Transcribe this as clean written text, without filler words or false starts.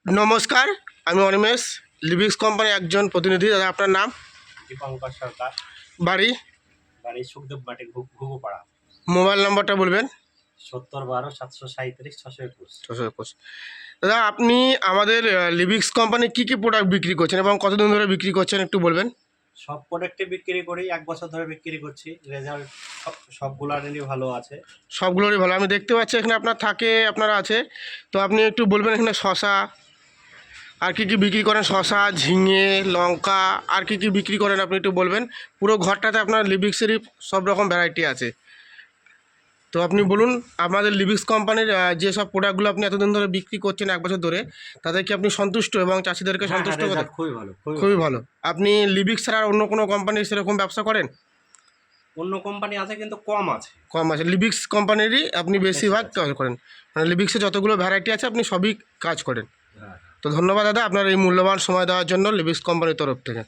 নমস্কার, আমি অনিমেষ, লিভিক্স কোম্পানির একজন প্রতিনিধি। দাদা, আপনার নাম? দীপঙ্কর সরকার, বাড়ি? বাড়ি সুখদেব বাটি, ঘুঘুপাড়া। মোবাইল নম্বরটা বলবেন। 7012 737 621। 621। দাদা, আপনি আমাদের লিভিক্স কোম্পানির কী কী প্রোডাক্ট বিক্রি করছেন এবং কতদিন ধরে বিক্রি করছেন একটু বলবেন। সব প্রোডাক্টে বিক্রি করি, 1 বছর ধরে বিক্রি করছি। রেজাল্ট সবগুলারই ভালো আছে। সবগুলোরই ভালো। আমি দেখতে পাচ্ছি এখানে আপনারা আছে। তো আপনি একটু বলবেন এখানে শশা আর কী কী বিক্রি করেন, শশা, ঝিঙে, লঙ্কা আর কী কী বিক্রি করেন আপনি একটু বলবেন। পুরো ঘরটাতে আপনার লিভিক্সেরই সব রকম ভ্যারাইটি আছে। তো আপনি বলুন, আমাদের লিভিক্স কোম্পানির যেসব প্রোডাক্টগুলো আপনি এতদিন ধরে বিক্রি করছেন 1 বছর ধরে, তাদেরকে আপনি সন্তুষ্ট এবং চাষিদেরকে সন্তুষ্ট করেন? রেজাল্ট খুবই ভালো, খুবই ভালো। আপনি লিভিক্স ছাড়া আর অন্য কোনো কোম্পানির সেরকম ব্যবসা করেন? অন্য কোম্পানি আছে কিন্তু কম আছে। কম আছে, লিভিক্স কোম্পানিরই আপনি বেশিরভাগ কাজ করেন। মানে লিভিক্সে যতগুলো ভ্যারাইটি আছে আপনি সবই কাজ করেন। হ্যাঁ। তো ধন্যবাদ দাদা আপনার এই মূল্যবান সময় দেওয়ার জন্য লিভিক্স কোম্পানির তরফ থেকে।